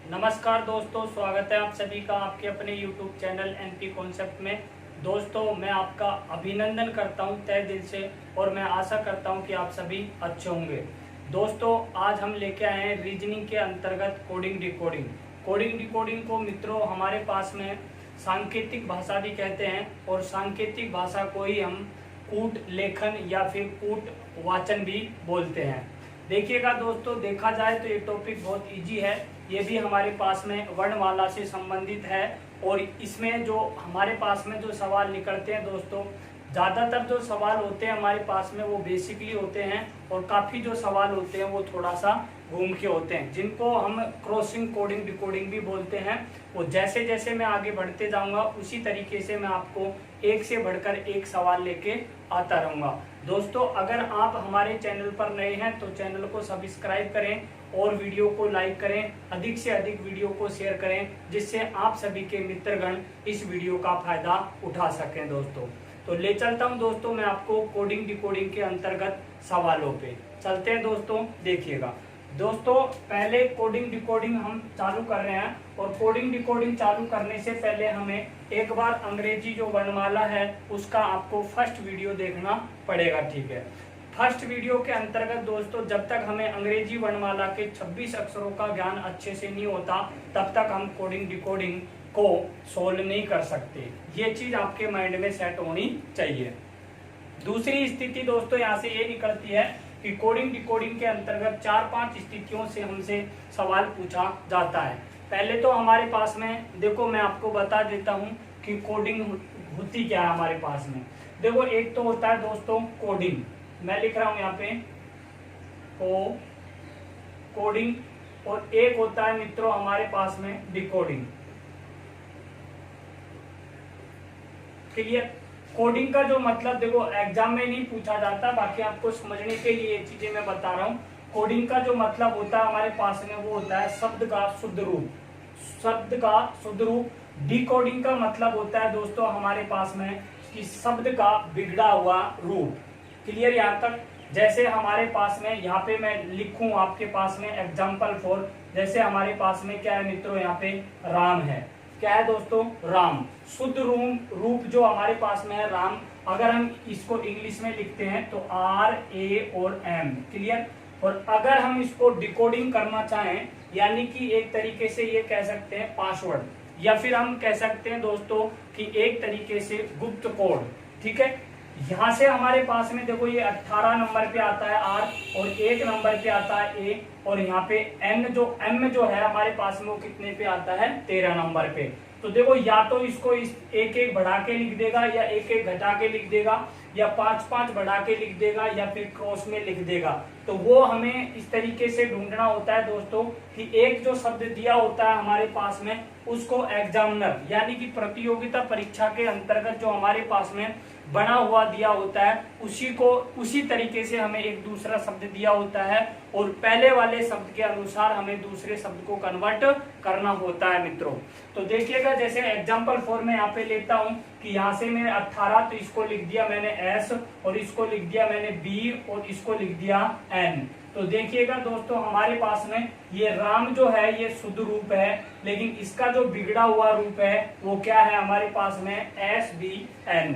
नमस्कार दोस्तों, स्वागत है आप सभी का आपके अपने YouTube चैनल एनपी कॉन्सेप्ट में। दोस्तों, मैं आपका अभिनंदन करता हूं तहे दिल से और मैं आशा करता हूं कि आप सभी अच्छे होंगे। दोस्तों, आज हम लेके आए हैं रीजनिंग के अंतर्गत कोडिंग डिकोडिंग। कोडिंग डिकोडिंग को मित्रों हमारे पास में सांकेतिक भाषा भी कहते हैं और सांकेतिक भाषा को ही हम कूट लेखन या फिर कूट वाचन भी बोलते हैं। देखिएगा दोस्तों, देखा जाए तो ये टॉपिक बहुत इजी है। ये भी हमारे पास में वर्णमाला से संबंधित है और इसमें जो हमारे पास में जो सवाल निकलते हैं दोस्तों, ज़्यादातर जो सवाल होते हैं हमारे पास में वो बेसिकली होते हैं और काफ़ी जो सवाल होते हैं वो थोड़ा सा घूम के होते हैं, जिनको हम क्रॉसिंग कोडिंग डिकोडिंग भी बोलते हैं। और जैसे जैसे मैं आगे बढ़ते जाऊंगा उसी तरीके से मैं आपको एक से बढ़कर एक सवाल लेके आता रहूंगा। दोस्तों, अगर आप हमारे चैनल पर नए हैं तो चैनल को सब्सक्राइब करें और वीडियो को लाइक करें, अधिक से अधिक वीडियो को शेयर करें, जिससे आप सभी के मित्रगण इस वीडियो का फायदा उठा सकें। दोस्तों, तो ले चलता हूं दोस्तों मैं आपको कोडिंग डिकोडिंग के अंतर्गत सवालों पे चलते हैं। दोस्तों देखिएगा, दोस्तों पहले कोडिंग डिकोडिंग हम चालू कर रहे हैं और कोडिंग डिकोडिंग चालू करने से पहले हमें एक बार अंग्रेजी जो वर्णमाला है उसका आपको फर्स्ट वीडियो देखना पड़ेगा, ठीक है। फर्स्ट वीडियो के अंतर्गत दोस्तों, जब तक हमें अंग्रेजी वर्णमाला के 26 अक्षरों का ज्ञान अच्छे से नहीं होता तब तक हम कोडिंग डिकोडिंग को सोल्व नहीं कर सकते। ये चीज आपके माइंड में सेट होनी चाहिए। दूसरी स्थिति दोस्तों यहाँ से ये निकलती है कि कोडिंग डिकोडिंग के अंतर्गत 4-5 स्थितियों से हमसे सवाल पूछा जाता है। पहले तो हमारे पास में देखो, मैं आपको बता देता हूँ कि कोडिंग होती क्या है हमारे पास में। देखो, एक तो होता है दोस्तों कोडिंग, मैं लिख रहा हूं यहाँ पे कोडिंग, और एक होता है मित्रों हमारे पास में डिकोडिंग। क्लियर? कोडिंग का जो मतलब देखो एग्जाम में नहीं पूछा जाता, बाकी आपको समझने के लिए ये चीजें मैं बता रहा हूँ। कोडिंग का जो मतलब होता है हमारे पास में वो होता है शब्द का शुद्ध रूप, शब्द का शुद्ध रूप। डिकोडिंग का मतलब होता है दोस्तों हमारे पास में कि शब्द का बिगड़ा हुआ रूप। क्लियर यहाँ तक? जैसे हमारे पास में यहाँ पे मैं लिखूं आपके पास में एग्जाम्पल फॉर, जैसे हमारे पास में क्या है मित्रों, यहाँ पे राम है। क्या है दोस्तों? राम। शुद्ध रूप जो हमारे पास में है राम, अगर हम इसको इंग्लिश में लिखते हैं तो RA और M। क्लियर? और अगर हम इसको डिकोडिंग करना चाहें, यानी कि एक तरीके से ये कह सकते हैं पासवर्ड, या फिर हम कह सकते हैं दोस्तों कि एक तरीके से गुप्त कोड, ठीक है। यहाँ से हमारे पास में देखो ये 18 नंबर पे आता है R और 1 नंबर पे आता है A, और यहाँ पे M जो है हमारे पास में वो कितने पे आता है? 13 नंबर पे। तो देखो, या तो इसको इस एक एक बढ़ा के लिख देगा, या एक एक घटा के लिख देगा, या 5-5 बढ़ा के लिख देगा, या फिर क्रॉस में लिख देगा। तो वो हमें इस तरीके से ढूंढना होता है दोस्तों कि एक जो शब्द दिया होता है हमारे पास में उसको एग्जामिनर यानी कि प्रतियोगिता परीक्षा के अंतर्गत जो हमारे पास में बना हुआ दिया होता है उसी तरीके से हमें एक दूसरा शब्द दिया होता है और पहले वाले शब्द के अनुसार हमें दूसरे शब्द को कन्वर्ट करना होता है मित्रों। तो देखिएगा, जैसे एग्जाम्पल 4 में यहाँ पे लेता हूँ कि यहाँ से मैं 18, तो इसको लिख दिया मैंने S और इसको लिख दिया मैंने B और इसको लिख दिया N। तो देखिएगा दोस्तों, हमारे पास में ये राम जो है ये शुद्ध रूप है, लेकिन इसका जो बिगड़ा हुआ रूप है वो क्या है हमारे पास में? SBN।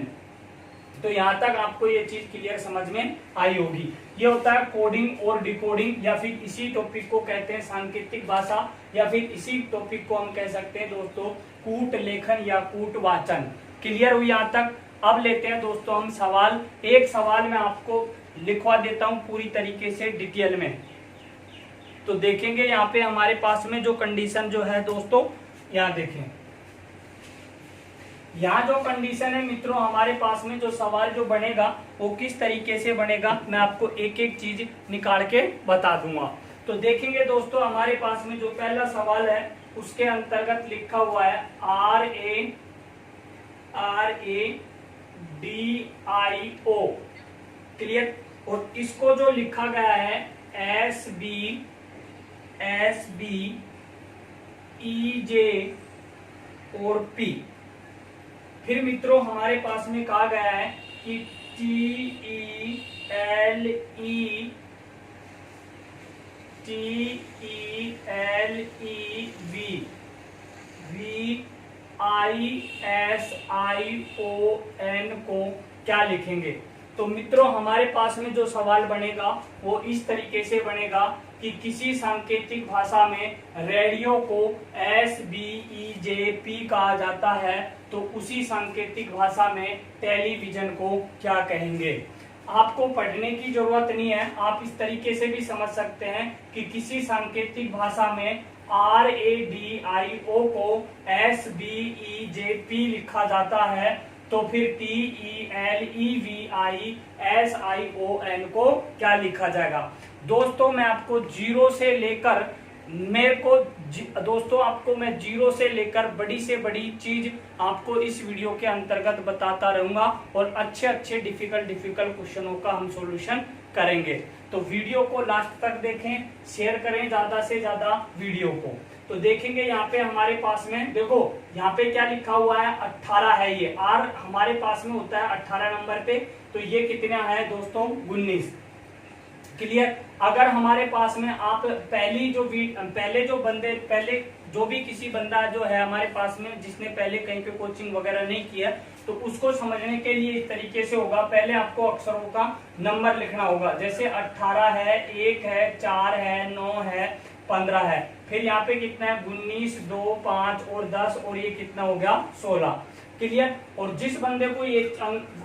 तो यहाँ तक आपको ये चीज क्लियर समझ में आई होगी। ये होता है कोडिंग और डिकोडिंग, या फिर इसी टॉपिक को कहते हैं सांकेतिक भाषा, या फिर इसी टॉपिक को हम कह सकते हैं दोस्तों कूट लेखन या कूट वाचन। क्लियर हुई यहाँ तक? अब लेते हैं दोस्तों हम सवाल। एक सवाल मैं आपको लिखवा देता हूं पूरी तरीके से डिटेल में। तो देखेंगे यहाँ पे हमारे पास में जो कंडीशन जो है दोस्तों, यहाँ देखें, यहाँ जो कंडीशन है मित्रों हमारे पास में जो सवाल जो बनेगा वो किस तरीके से बनेगा, मैं आपको एक एक चीज निकाल के बता दूंगा। तो देखेंगे दोस्तों, हमारे पास में जो पहला सवाल है उसके अंतर्गत लिखा हुआ है RADIO। क्लियर? और इसको जो लिखा गया है SBEJ और P। फिर मित्रों हमारे पास में कहा गया है कि TELE TELEVISION को क्या लिखेंगे? तो मित्रों हमारे पास में जो सवाल बनेगा वो इस तरीके से बनेगा कि किसी सांकेतिक भाषा में रेडियो को SBEJP कहा जाता है, तो उसी सांकेतिक भाषा में टेलीविजन को क्या कहेंगे? आपको पढ़ने की जरूरत नहीं है, आप इस तरीके से भी समझ सकते हैं कि किसी सांकेतिक भाषा में RADIO को SBEJP लिखा जाता है, तो फिर TELEVISION को क्या लिखा जाएगा? दोस्तों मैं आपको जीरो से लेकर मैं जीरो से लेकर बड़ी से बड़ी चीज आपको इस वीडियो के अंतर्गत बताता रहूंगा और अच्छे डिफिकल्ट क्वेश्चनों का हम सॉल्यूशन करेंगे। तो वीडियो को लास्ट तक देखें, शेयर करें ज्यादा से ज्यादा वीडियो को। तो देखेंगे यहाँ पे हमारे पास में, देखो यहाँ पे क्या लिखा हुआ है, 18 है। ये R हमारे पास में होता है 18 नंबर पे, तो ये कितना है दोस्तों, 19। क्लियर? अगर हमारे पास में आप पहले जो भी किसी बंदा जो है हमारे पास में जिसने पहले कहीं पे कोचिंग वगैरह नहीं किया, तो उसको समझने के लिए इस तरीके से होगा। पहले आपको अक्षरों का नंबर लिखना होगा, जैसे 18 है, 1 है, 4 है, 9 है, 15 है। फिर यहाँ पे कितना है, 19, 2, 5 और 10, और ये कितना हो गया, 16। क्लियर? और जिस बंदे को ये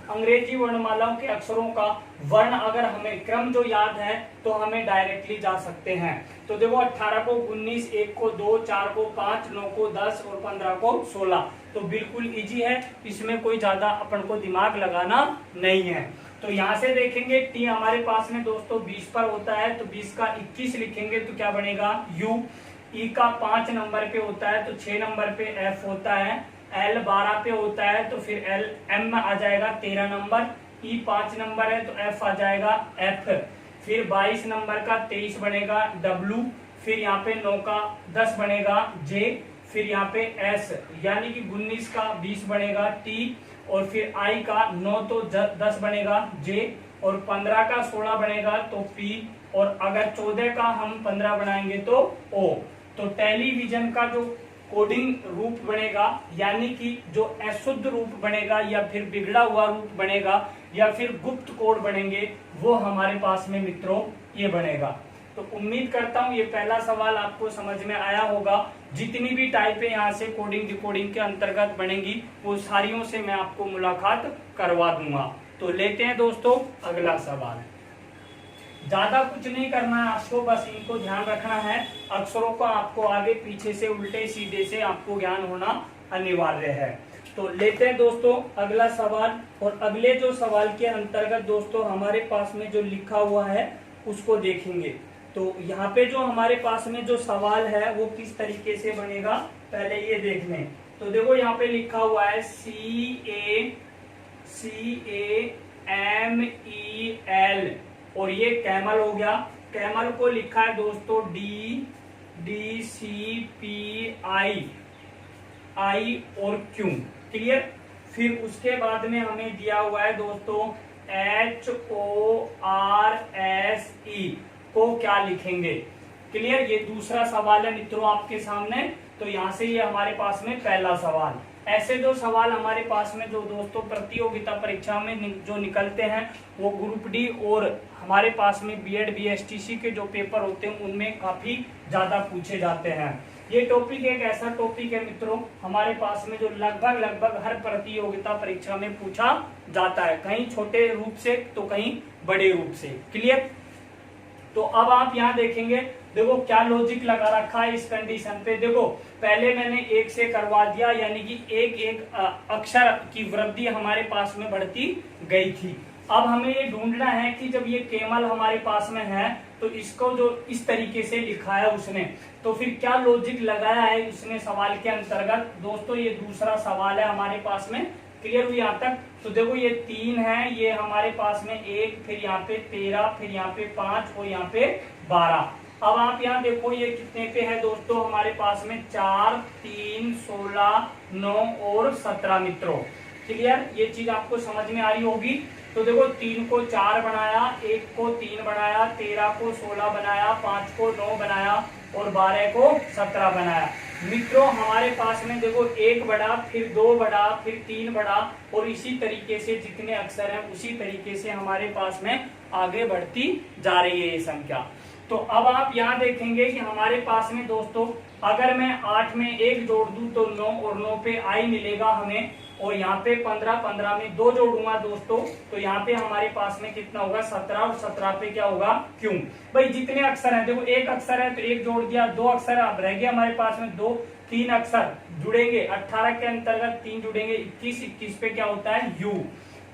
अंग्रेजी वर्णमालाओं के अक्षरों का वर्ण अगर हमें क्रम जो याद है, तो हमें डायरेक्टली जा सकते हैं। तो देखो 18 को 19, 1 को 2, 4 को 5, 9 को 10 और 15 को 16। तो बिल्कुल इजी है, इसमें कोई ज्यादा अपन को दिमाग लगाना नहीं है। तो यहाँ से देखेंगे टी हमारे पास में दोस्तों 20 पर होता है, तो 20 का 21 लिखेंगे तो क्या बनेगा, यू। ई का 5 नंबर पे होता है, तो 6 नंबर पे एफ होता है। एल 12 पे होता है, तो फिर एल एम आ जाएगा 13 नंबर। ई 5 नंबर है, तो एफ आ जाएगा एफ। फिर 22 नंबर का 23 बनेगा डब्लू। फिर यहाँ पे 9 का 10 बनेगा जे। फिर यहाँ पे एस, यानी कि 19 का 20 बनेगा टी। और फिर आई का 9 तो 10 बनेगा जे। और 15 का 16 बनेगा तो पी। और अगर 14 का हम 15 बनाएंगे तो ओ। तो टेलीविजन का जो कोडिंग रूप बनेगा, यानी कि जो अशुद्ध रूप बनेगा या फिर बिगड़ा हुआ रूप बनेगा या फिर गुप्त कोड बनेंगे, वो हमारे पास में मित्रों ये बनेगा। तो उम्मीद करता हूं ये पहला सवाल आपको समझ में आया होगा। जितनी भी टाइपें यहाँ से कोडिंग डिकोडिंग के अंतर्गत बनेंगी, वो सारियों से मैं आपको मुलाकात करवा दूंगा। तो लेते हैं दोस्तों अगला सवाल। ज्यादा कुछ नहीं करना है आपको, बस इनको ध्यान रखना है। अक्षरों का आपको आगे पीछे से उल्टे सीधे से आपको ज्ञान होना अनिवार्य है। तो लेते हैं दोस्तों अगला सवाल। और अगले जो सवाल के अंतर्गत दोस्तों हमारे पास में जो लिखा हुआ है उसको देखेंगे। तो यहाँ पे जो हमारे पास में जो सवाल है वो किस तरीके से बनेगा, पहले ये देख लें। तो देखो यहाँ पे लिखा हुआ है CAMEL, और ये कैमल हो गया। कैमल को लिखा है दोस्तों DCPI और क्यू। क्लियर? फिर उसके बाद में हमें दिया हुआ है दोस्तों HORSE को क्या लिखेंगे। क्लियर? ये दूसरा सवाल है मित्रों आपके सामने। तो यहाँ से ये हमारे पास में पहला सवाल। ऐसे जो सवाल हमारे पास में जो दोस्तों प्रतियोगिता परीक्षा में जो निकलते हैं, वो ग्रुप डी और हमारे पास में BEd BSTC के जो पेपर होते हैं उनमें काफी ज्यादा पूछे जाते हैं। ये टॉपिक एक ऐसा टॉपिक है मित्रों हमारे पास में जो लगभग हर प्रतियोगिता परीक्षा में पूछा जाता है, कहीं छोटे रूप से तो कहीं बड़े रूप से। क्लियर? तो अब आप यहाँ देखेंगे, देखो क्या लॉजिक लगा रखा है इस कंडीशन पे। देखो पहले मैंने 1 से करवा दिया, यानी कि एक अक्षर की वृद्धि हमारे पास में बढ़ती गई थी। अब हमें ये ढूंढना है कि जब ये केमल हमारे पास में है तो इसको जो इस तरीके से लिखा है उसने, तो फिर क्या लॉजिक लगाया है उसने सवाल के अंतर्गत। दोस्तों ये दूसरा सवाल है हमारे पास में। क्लियर हुई यहाँ तक? तो देखो ये 3 है, ये हमारे पास में 1, फिर यहाँ पे 13, फिर यहाँ पे 5 और यहाँ पे 12। अब आप यहाँ देखो ये कितने पे है दोस्तों हमारे पास में 4, 3, 16, 9 और 17 मित्रों। क्लियर? ये चीज आपको समझ में आ रही होगी। तो देखो 3 को 4 बनाया, 1 को 3 बनाया, 13 को 16 बनाया, 5 को 9 बनाया और 12 को 17 बनाया। मित्रों हमारे पास में देखो 1 बढ़ा, फिर 2 बढ़ा, फिर 3 बढ़ा और इसी तरीके से जितने अक्षर हैं उसी तरीके से हमारे पास में आगे बढ़ती जा रही है ये संख्या। तो अब आप यहाँ देखेंगे कि हमारे पास में दोस्तों अगर मैं 8 में 1 जोड़ दूं तो 9 और 9 पे आई मिलेगा हमें, और यहाँ पे 15, 15 में 2 जोड़ूंगा दोस्तों तो यहाँ पे हमारे पास में कितना होगा 17, और 17 पे क्या होगा क्यों भाई जितने अक्षर हैं देखो 1 अक्षर है तो 1 जोड़ दिया, 2 अक्षर अब रह गया हमारे पास में 2, 3 अक्षर जुड़ेंगे 18 के अंतर्गत 3 जुड़ेंगे 21, 21 पे क्या होता है यू,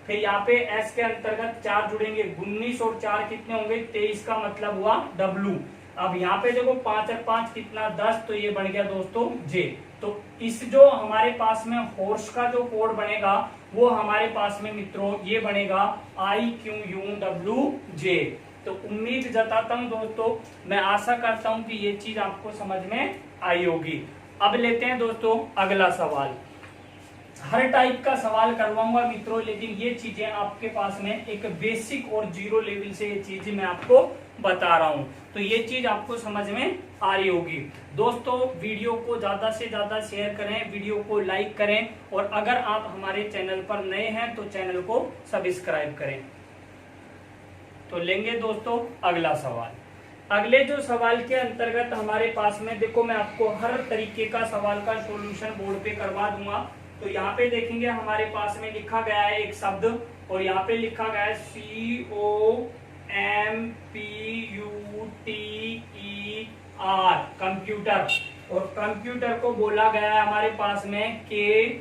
फिर यहाँ पे एस के अंतर्गत 4 जुड़ेंगे 19 और 4 कितने होंगे 23 का मतलब हुआ डब्लू। अब यहाँ पे देखो 5 और 5 कितना 10 तो ये बन गया दोस्तों जे। तो इस जो हमारे पास में हॉर्स का जो कोड बनेगा वो हमारे पास में मित्रों ये बनेगा IQUWJ। तो उम्मीद जताता हूँ दोस्तों, मैं आशा करता हूँ कि ये चीज आपको समझ में आई होगी। अब लेते हैं दोस्तों अगला सवाल। हर टाइप का सवाल करवाऊंगा मित्रों, लेकिन ये चीजें आपके पास में एक बेसिक और जीरो लेवल से ये चीजें मैं आपको बता रहा हूं, तो ये चीज आपको समझ में आ रही होगी। दोस्तों वीडियो को ज्यादा से ज्यादा शेयर करें, वीडियो को लाइक करें, और अगर आप हमारे चैनल पर नए हैं तो चैनल को सब्सक्राइब करें। तो लेंगे दोस्तों अगला सवाल। अगले जो सवाल के अंतर्गत हमारे पास में देखो मैं आपको हर तरीके का सवाल का सॉल्यूशन बोर्ड पे करवा दूंगा। तो यहाँ पे देखेंगे हमारे पास में लिखा गया है एक शब्द, और यहाँ पे लिखा गया है COMPUTER कंप्यूटर, और कंप्यूटर को बोला गया है हमारे पास में KVSUYWGS।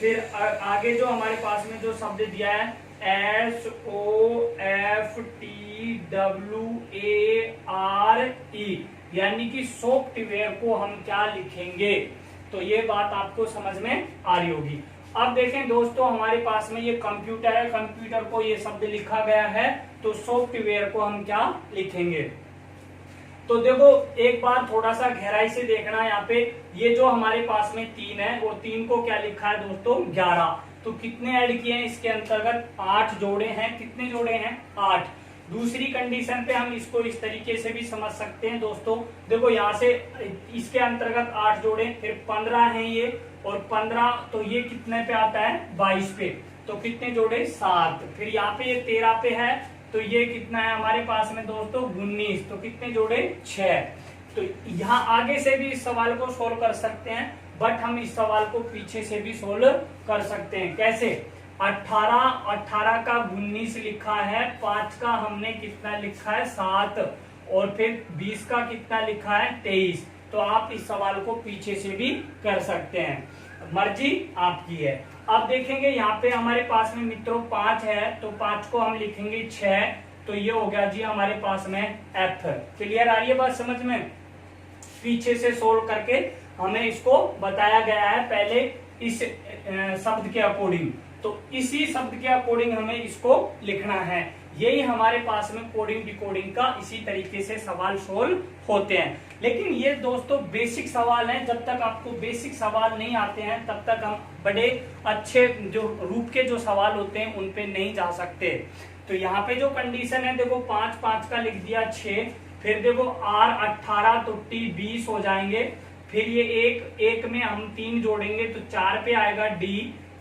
फिर आगे जो हमारे पास में जो शब्द दिया है SOFTWARE, यानी कि सॉफ्टवेयर को हम क्या लिखेंगे, तो ये बात आपको समझ में आ रही होगी। अब देखें दोस्तों हमारे पास में ये कंप्यूटर है, कंप्यूटर को ये शब्द लिखा गया है, तो सॉफ्टवेयर को हम क्या लिखेंगे। तो देखो एक बार थोड़ा सा गहराई से देखना है, यहाँ पे ये जो हमारे पास में 3 है और 3 को क्या लिखा है दोस्तों 11, तो कितने ऐड किए हैं इसके अंतर्गत 8 जोड़े हैं, कितने जोड़े हैं 8। दूसरी कंडीशन पे हम इसको इस तरीके से भी समझ सकते हैं दोस्तों, देखो यहाँ से इसके अंतर्गत 8 जोड़े, फिर 15 हैं ये, और 15 तो ये कितने पे आता है 22 पे, तो कितने जोड़े 7, फिर यहाँ पे ये 13 पे है तो ये कितना है हमारे पास में दोस्तों 19, तो कितने जोड़े 6। तो यहाँ आगे से भी इस सवाल को सोल्व कर सकते हैं, बट हम इस सवाल को पीछे से भी सोल्व कर सकते हैं। कैसे 18 का 19 लिखा है, 5 का हमने कितना लिखा है 7, और फिर 20 का कितना लिखा है 23। तो आप इस सवाल को पीछे से भी कर सकते हैं, मर्जी आपकी है। अब देखेंगे यहाँ पे हमारे पास में मित्रों 5 है, तो 5 को हम लिखेंगे 6, तो ये हो गया जी हमारे पास में F। क्लियर आ रही है बात समझ में, पीछे से सोल्व करके हमें इसको बताया गया है पहले इस शब्द के अकॉर्डिंग, तो इसी शब्द के अकॉर्डिंग हमें इसको लिखना है। यही हमारे पास में कोडिंग डिकोडिंग का इसी तरीके से सवाल सोल्व होते हैं। लेकिन ये दोस्तों बेसिक सवाल हैं, जब तक आपको बेसिक सवाल नहीं आते हैं तब तक हम बड़े अच्छे जो रूप के जो सवाल होते हैं उन पे नहीं जा सकते। तो यहाँ पे जो कंडीशन है देखो 5 का लिख दिया 6, फिर देखो R 18 तो T 20 हो जाएंगे, फिर ये एक में हम 3 जोड़ेंगे तो 4 पे आएगा D,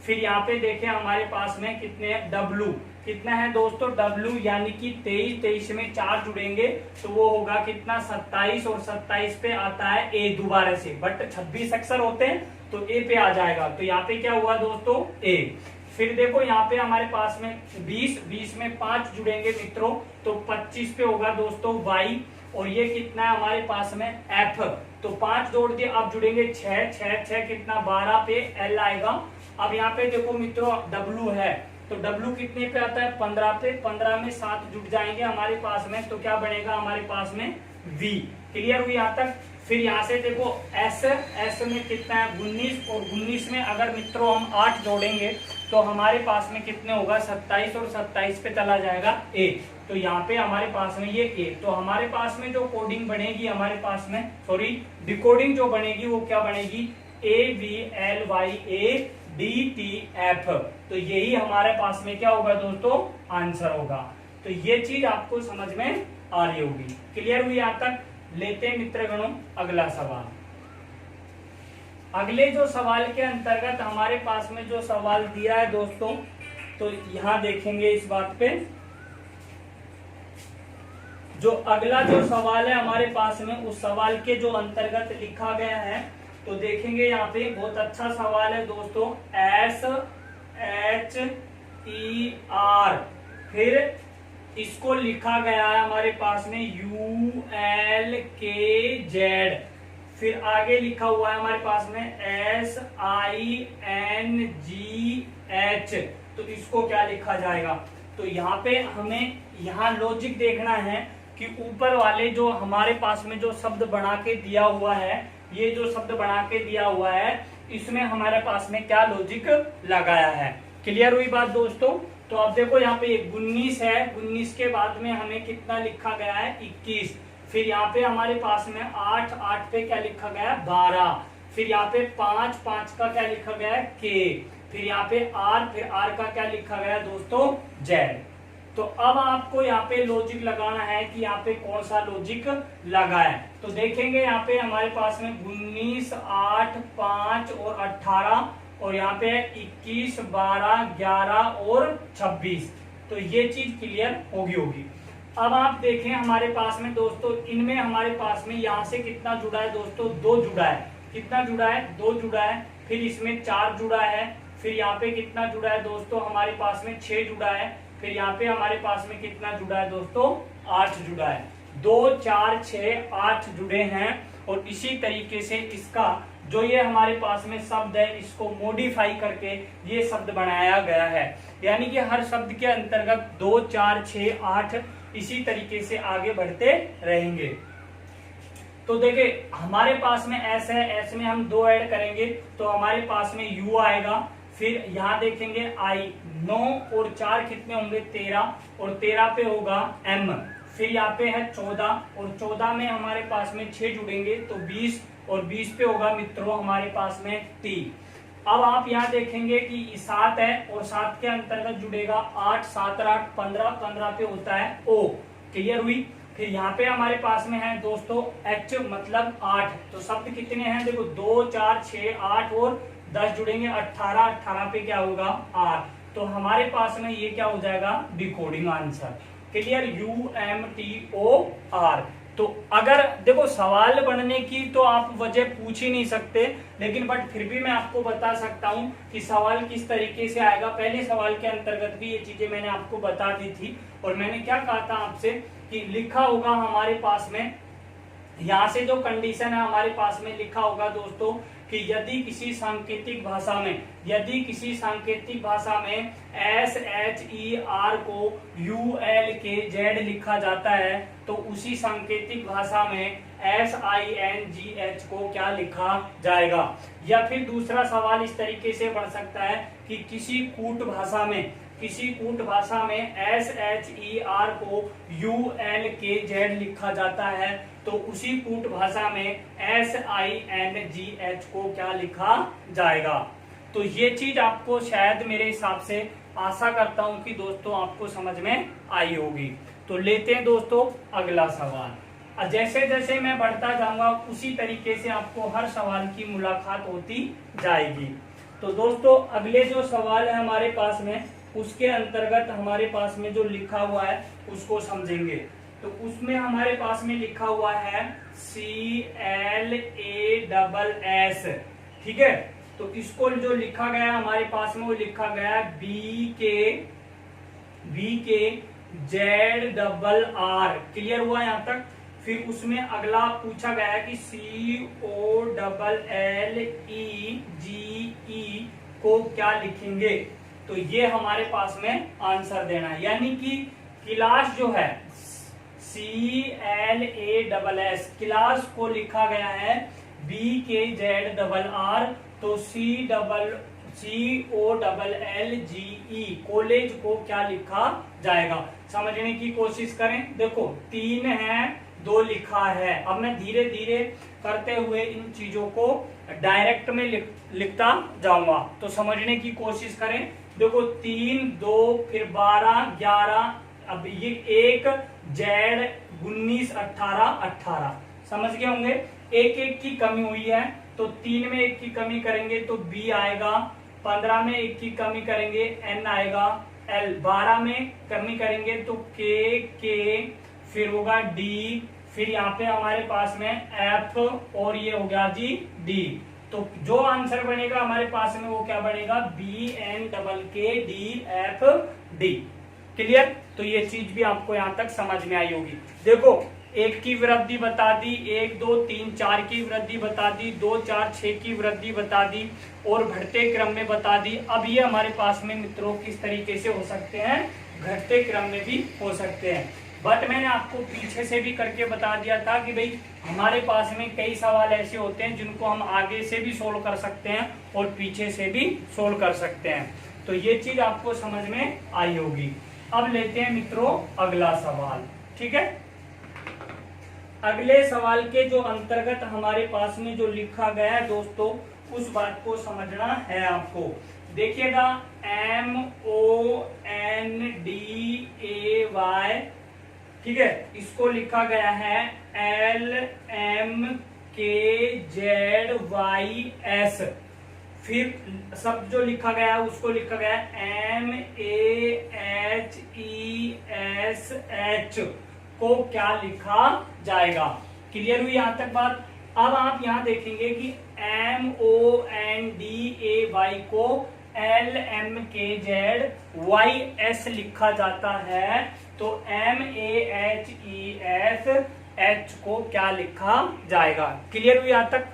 फिर यहाँ पे देखें हमारे पास में कितने W, कितना है दोस्तों W, यानी कि 23 में 4 जुड़ेंगे तो वो होगा कितना 27, और 27 पे आता है A दोबारा से, बट 26 अक्षर होते हैं तो A पे आ जाएगा, तो यहाँ पे क्या हुआ दोस्तों A। फिर देखो यहाँ पे हमारे पास में 20 में 5 जुड़ेंगे मित्रों तो 25 पे होगा दोस्तों Y, और ये कितना है हमारे पास में F, तो 5 जोड़ दिए, अब जुड़ेंगे 6 कितना 12 पे L आएगा। अब यहाँ पे देखो मित्रों W है, तो W कितने पे आता है 15 पे, 15 में 7 जुड़ जाएंगे हमारे पास में, तो क्या बनेगा हमारे पास में V। क्लियर हुई यहाँ तक। फिर यहाँ से देखो S में कितना है 19, और 19 में अगर मित्रों हम 8 जोड़ेंगे तो हमारे पास में कितने होगा 27, और 27 पे चला जाएगा A, तो यहाँ पे हमारे पास में ये A। तो हमारे पास में जो कोडिंग बनेगी हमारे पास में डिकोडिंग जो बनेगी वो क्या बनेगी AVLYADTF। तो यही हमारे पास में क्या होगा दोस्तों, आंसर होगा। तो ये चीज आपको समझ में आ रही होगी। क्लियर हुई यहां तक? लेते हैं मित्रगणों अगला सवाल। अगले जो सवाल के अंतर्गत हमारे पास में जो सवाल दिया है दोस्तों, तो यहां देखेंगे इस बात पे, जो अगला जो सवाल है हमारे पास में, उस सवाल के जो अंतर्गत लिखा गया है, तो देखेंगे यहाँ पे बहुत अच्छा सवाल है दोस्तों। SHER, फिर इसको लिखा गया है हमारे पास में ULKZ, फिर आगे लिखा हुआ है हमारे पास में SINGH। तो इसको क्या लिखा जाएगा? तो यहाँ पे हमें यहाँ लॉजिक देखना है कि ऊपर वाले जो हमारे पास में जो शब्द बना के दिया हुआ है, ये जो शब्द बना के दिया हुआ है, इसमें हमारे पास में क्या लॉजिक लगाया है। क्लियर हुई बात दोस्तों? तो अब देखो यहाँ पे 19 है, 19 के बाद में हमें कितना लिखा गया है, 21। फिर यहाँ पे हमारे पास में 8, 8 पे क्या लिखा गया है, 12। फिर यहाँ पे 5, 5 का क्या लिखा गया है, K। फिर यहाँ पे R, फिर R का क्या लिखा गया है दोस्तों, Z। तो अब आपको यहाँ पे लॉजिक लगाना है कि यहाँ पे कौन सा लॉजिक लगा है। तो देखेंगे यहाँ पे हमारे पास में 19, 8, 5 और 18, और यहाँ पे 21, 12, 11 और 26। तो ये चीज क्लियर होगी। अब आप देखें हमारे पास में दोस्तों, इनमें हमारे पास में यहाँ से कितना जुड़ा है दोस्तों, 2 जुड़ा है। कितना जुड़ा है, 2 जुड़ा है। फिर इसमें 4 जुड़ा है। फिर यहाँ पे कितना जुड़ा है दोस्तों, हमारे पास में 6 जुड़ा है। फिर यहाँ पे हमारे पास में कितना जुड़ा है दोस्तों, 8 जुड़ा है। 2, 4, 6, 8 जुड़े हैं। और इसी तरीके से इसका जो ये हमारे पास में शब्द है, इसको मॉडिफाई करके ये शब्द बनाया गया है। यानी कि हर शब्द के अंतर्गत 2, 4, 6, 8 इसी तरीके से आगे बढ़ते रहेंगे। तो देखिए हमारे पास में S है, S में हम 2 ऐड करेंगे तो हमारे पास में U आएगा। फिर यहाँ देखेंगे I, 9 और 4 कितने होंगे, 13, और 13 पे होगा M। फिर यहाँ पे है 14, और 14 में हमारे पास में 6 जुड़ेंगे तो 20, और 20 पे होगा मित्रों हमारे पास में T। अब आप यहाँ देखेंगे कि 7 है, और 7 के अंतर्गत जुड़ेगा 8, 7, 8, 15, 15 पे होता है O। क्लियर हुई? फिर यहाँ पे हमारे पास में है दोस्तों H मतलब 8। तो शब्द कितने हैं देखो, 2, 4, 6, 8 और 10 जुड़ेंगे 18, 18 पे क्या होगा, R। तो हमारे पास में ये क्या हो जाएगा, डिकोडिंग आंसर। क्लियर? UMTOR। तो अगर देखो सवाल बनने की तो आप वजह पूछ ही नहीं सकते, लेकिन बट फिर भी मैं आपको बता सकता हूं कि सवाल किस तरीके से आएगा। पहले सवाल के अंतर्गत भी ये चीजें मैंने आपको बता दी थी, और मैंने क्या कहा था आपसे कि लिखा होगा हमारे पास में, यहाँ से जो कंडीशन है हमारे पास में लिखा होगा दोस्तों कि यदि किसी सांकेतिक भाषा में SHER को ULKZ लिखा जाता है, तो उसी सांकेतिक भाषा में SINGH को क्या लिखा जाएगा। या फिर दूसरा सवाल इस तरीके से बढ़ सकता है कि किसी कूट भाषा में SHER को ULKZ लिखा जाता है, तो उसी कूट भाषा में SINGH को क्या लिखा जाएगा। तो ये चीज आपको शायद मेरे हिसाब से, आशा करता हूं कि दोस्तों आपको समझ में आई होगी। तो लेते हैं दोस्तों अगला सवाल। जैसे जैसे मैं बढ़ता जाऊंगा उसी तरीके से आपको हर सवाल की मुलाकात होती जाएगी। तो दोस्तों अगले जो सवाल है हमारे पास में, उसके अंतर्गत हमारे पास में जो लिखा हुआ है उसको समझेंगे। तो उसमें हमारे पास में लिखा हुआ है CLASS। ठीक है? तो इसको जो लिखा गया हमारे पास में, वो लिखा गया BKZRR। क्लियर हुआ यहाँ तक? फिर उसमें अगला पूछा गया है कि COLLEGE को क्या लिखेंगे। तो ये हमारे पास में आंसर देना है। यानी कि क्लास जो है CLASS, क्लास को लिखा गया है BKZRR, तो COLLGE कॉलेज को क्या लिखा जाएगा। समझने की कोशिश करें। देखो 3 है, 2 लिखा है। अब मैं धीरे धीरे करते हुए इन चीजों को डायरेक्ट में लिखता जाऊंगा, तो समझने की कोशिश करें। देखो 3, 2, फिर 12, 11, अब ये 1, Z, 19, 18, 18 समझ गए होंगे। एक एक की कमी हुई है, तो 3 में 1 की कमी करेंगे तो B आएगा, 15 में 1 की कमी करेंगे N आएगा, L 12 में कमी करेंगे तो K, फिर होगा D, फिर यहाँ पे हमारे पास में F और ये हो गया जी D। तो जो आंसर बनेगा हमारे पास में वो क्या बनेगा, BNKKDFD। क्लियर। तो ये चीज भी आपको यहाँ तक समझ में आई होगी। देखो 1 की वृद्धि बता दी, 1, 2, 3, 4 की वृद्धि बता दी, 2, 4, 6 की वृद्धि बता दी और बढ़ते क्रम में बता दी। अब ये हमारे पास में मित्रों किस तरीके से हो सकते हैं, घटते क्रम में भी हो सकते हैं। बट मैंने आपको पीछे से भी करके बता दिया था कि भाई हमारे पास में कई सवाल ऐसे होते हैं जिनको हम आगे से भी सोल्व कर सकते हैं और पीछे से भी सोल्व कर सकते हैं। तो ये चीज आपको समझ में आई होगी। अब लेते हैं मित्रों अगला सवाल। ठीक है, अगले सवाल के जो अंतर्गत हमारे पास में जो लिखा गया है दोस्तों, उस बात को समझना है आपको। देखिएगा MONDAY, ठीक है, इसको लिखा गया है LMKZYS। फिर शब्द जो लिखा गया है उसको लिखा गया है MAHESH को क्या लिखा जाएगा। क्लियर हुई यहां तक बात। अब आप यहां देखेंगे कि MONDAY को LMKZYS लिखा जाता है, तो MAHESH को क्या लिखा जाएगा। क्लियर हुई यहां तक।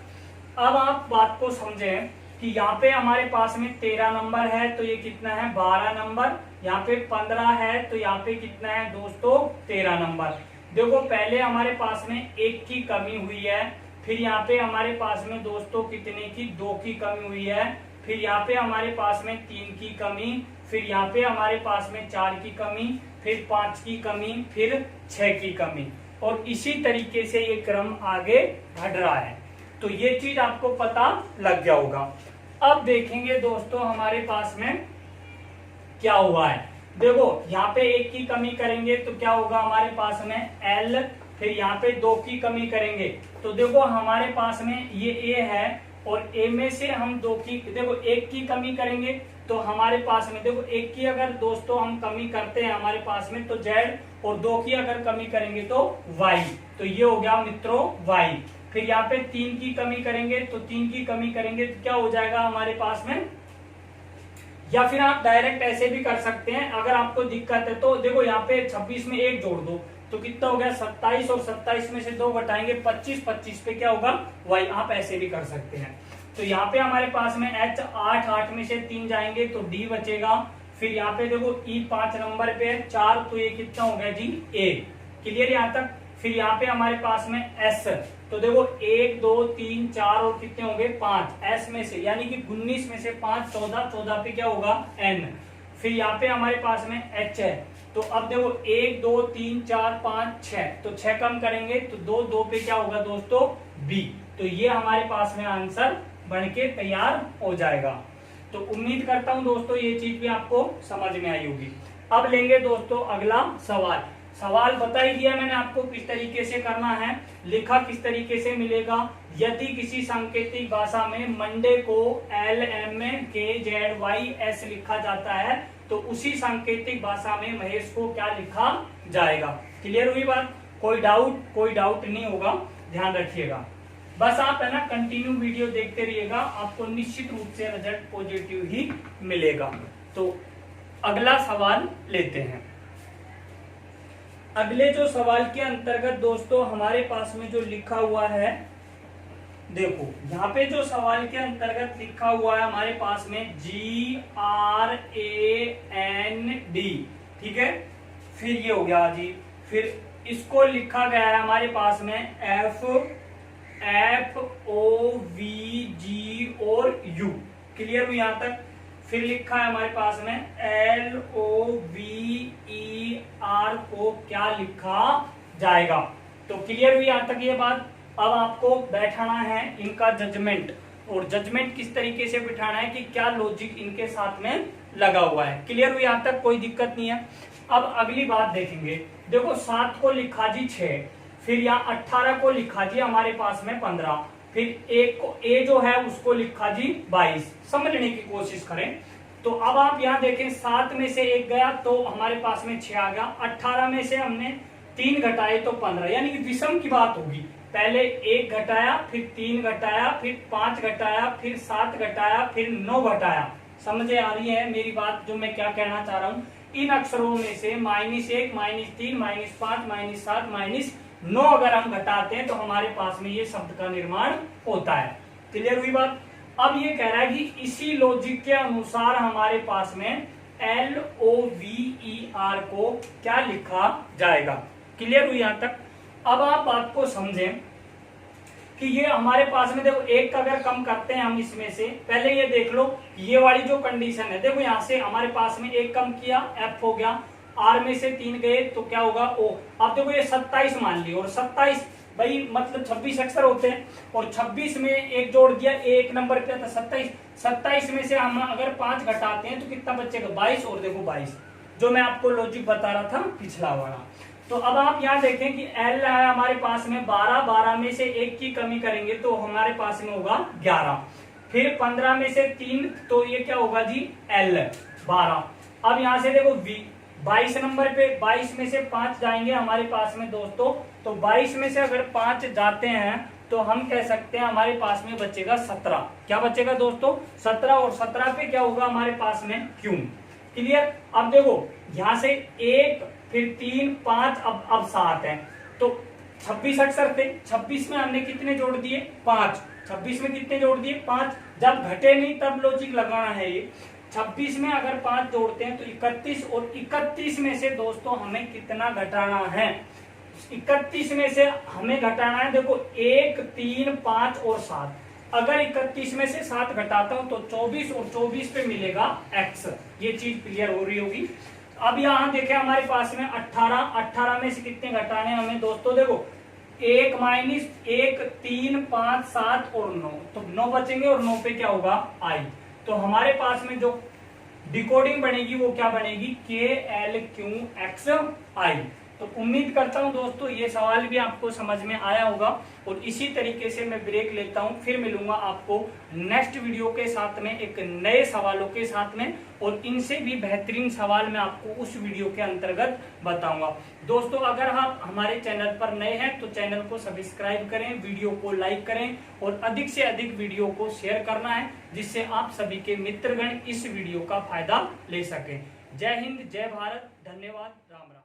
अब आप बात को समझें कि यहाँ पे हमारे पास में 13 नंबर है, तो ये कितना है 12 नंबर। यहाँ पे 15 है, तो यहाँ पे कितना है दोस्तों 13 नंबर। देखो पहले हमारे पास में 1 की कमी हुई है, फिर यहाँ पे हमारे पास में दोस्तों कितने की 2 की कमी हुई है, फिर यहाँ पे हमारे पास में 3 की कमी, फिर यहाँ पे हमारे पास में 4 की कमी, फिर 5 की कमी, फिर 6 की कमी, और इसी तरीके से ये क्रम आगे बढ़ रहा है। तो ये चीज आपको पता लग गया होगा। अब देखेंगे दोस्तों हमारे पास में क्या हुआ है। देखो यहाँ पे 1 की कमी करेंगे तो क्या होगा हमारे पास में L, फिर यहाँ पे 2 की कमी करेंगे तो देखो हमारे पास में ये A है, और A में से हम 2 की, देखो 1 की कमी करेंगे तो हमारे पास में देखो 1 की अगर दोस्तों हम कमी करते हैं हमारे पास में तो Z, और 2 की अगर कमी करेंगे तो Y। तो ये हो गया मित्रों Y। फिर यहाँ पे 3 की कमी करेंगे तो 3 की कमी करेंगे तो क्या हो जाएगा हमारे पास में, या फिर आप डायरेक्ट ऐसे भी कर सकते हैं अगर आपको दिक्कत है तो। देखो यहाँ पे 26 में 1 जोड़ दो तो कितना हो गया 27, और 27 में से 2 घटाएंगे 25, 25 पे क्या होगा Y। आप ऐसे भी कर सकते हैं। तो यहाँ पे हमारे पास में H 8, 8 में से 3 जाएंगे तो D बचेगा। फिर यहाँ पे देखो E 5 नंबर पे 4, तो ये कितना हो गया जी A। क्लियर यहाँ तक। फिर यहाँ पे हमारे पास में S, तो देखो 1, 2, 3, 4 और कितने होंगे 5 S में से, यानी कि 19 में से 5 14, 14 पे क्या होगा N। फिर यहाँ पे हमारे पास में H है, तो अब देखो 1, 2, 3, 4, 5, 6, तो 6 कम करेंगे तो 2, 2 पे क्या होगा दोस्तों B। तो ये हमारे पास में आंसर बनके तैयार हो जाएगा। तो उम्मीद करता हूं दोस्तों ये चीज भी आपको समझ में आई होगी। अब लेंगे दोस्तों अगला सवाल। सवाल बता ही दिया मैंने आपको किस तरीके से करना है, लिखा किस तरीके से मिलेगा। यदि किसी सांकेतिक भाषा में मंडे को LMKZYS लिखा जाता है तो उसी सांकेतिक भाषा में महेश को क्या लिखा जाएगा। क्लियर हुई बात। कोई डाउट नहीं होगा, ध्यान रखिएगा। बस आप है ना कंटिन्यू वीडियो देखते रहिएगा, आपको निश्चित रूप से रिजल्ट पॉजिटिव ही मिलेगा। तो अगला सवाल लेते हैं। अगले जो सवाल के अंतर्गत दोस्तों हमारे पास में जो लिखा हुआ है, देखो यहाँ पे जो सवाल के अंतर्गत लिखा हुआ है हमारे पास में GRAND, ठीक है। फिर ये हो गया जी, फिर इसको लिखा गया है हमारे पास में FOVG और U। क्लियर हुई यहाँ तक। फिर लिखा है हमारे पास में LOVER को क्या लिखा जाएगा। तो क्लियर हुई यहाँ तक ये बात। अब आपको बैठाना है इनका जजमेंट, और जजमेंट किस तरीके से बिठाना है कि क्या लॉजिक इनके साथ में लगा हुआ है। क्लियर हुई यहाँ तक, कोई दिक्कत नहीं है। अब अगली बात देखेंगे, देखो 7 को लिखा जी 6, फिर यहाँ 18 को लिखा जी हमारे पास में 15, फिर एक को ए जो है उसको लिखा जी 22। समझने की कोशिश करें तो अब आप यहाँ देखें 7 में से 1 गया तो हमारे पास में 6 आ गया, 18 में से हमने 3 घटाए तो 15, यानी कि विषम की बात होगी। पहले 1 घटाया, फिर 3 घटाया, फिर 5 घटाया, फिर 7 घटाया, फिर 9 घटाया। समझे आ रही है मेरी बात जो मैं क्या कहना चाह रहा हूँ। इन अक्षरों में से -1, -3, -5, -7, -9 अगर हम घटाते हैं तो हमारे पास में ये शब्द का निर्माण होता है। क्लियर हुई बात। अब ये कह रहा है कि इसी लॉजिक के अनुसार हमारे पास में LOVER को क्या लिखा जाएगा। क्लियर हुई यहां तक। अब आप बात को समझें कि ये हमारे पास में देखो एक का अगर कम करते हैं हम इसमें से, पहले ये देख लो ये वाली जो कंडीशन है, देखो यहां से हमारे पास में एक कम किया F हो गया, R में से 3 गए तो क्या होगा O। अब देखो ये 27 मान ली, और 27 भाई मतलब 26 अक्षर होते हैं, और 26 में एक जोड़ दिया, एक नंबर पे था 27। 27 में से हम अगर 5 घटाते हैं तो कितना बचेगा 22, और देखो 22 जो मैं आपको लॉजिक बता रहा था पिछला वाला। तो अब आप यहाँ देखें कि L है हमारे पास में 12, 12 में से 1 की कमी करेंगे तो हमारे पास में होगा 11, फिर 15 में से 3 तो ये क्या होगा जी L 12। अब यहाँ से देखो V 22 नंबर पे 22 में से 5 जाएंगे हमारे पास में दोस्तों, तो 22 में से अगर 5 जाते हैं तो हम कह सकते हैं हमारे पास में बचेगा 17। क्या बचेगा दोस्तों 17, और 17 पे क्या होगा हमारे पास में Q। क्लियर। अब देखो यहाँ से 1, फिर 3, 5, अब 7 है, तो 26 अक्षर थे, 26 में हमने कितने जोड़ दिए 5, 26 में कितने जोड़ दिए 5। जब घटे नहीं तब लॉजिक लगाना है ये। 26 में अगर 5 जोड़ते हैं तो 31, और 31 में से दोस्तों हमें कितना घटाना है, 31 में से हमें घटाना है देखो 1, 3, 5 और 7। अगर 31 में से 7 घटाता हूं तो 24, और 24 पे मिलेगा x। ये चीज क्लियर हो रही होगी। अब यहाँ देखें हमारे पास में 18, 18 में से कितने घटाने हमें दोस्तों, देखो 1 - 1, 3, 5, 7 और 9, तो 9 बचेंगे, और 9 पे क्या होगा I। तो हमारे पास में जो डिकोडिंग बनेगी वो क्या बनेगी KLQXI। तो उम्मीद करता हूं दोस्तों ये सवाल भी आपको समझ में आया होगा, और इसी तरीके से मैं ब्रेक लेता हूं, फिर मिलूंगा आपको नेक्स्ट वीडियो के साथ में एक नए सवालों के साथ में, और इनसे भी बेहतरीन सवाल मैं आपको उस वीडियो के अंतर्गत बताऊंगा। दोस्तों अगर आप हमारे चैनल पर नए हैं तो चैनल को सब्सक्राइब करें, वीडियो को लाइक करें, और अधिक से अधिक वीडियो को शेयर करना है जिससे आप सभी के मित्रगण इस वीडियो का फायदा ले सकें। जय हिंद, जय भारत, धन्यवाद, राम राम।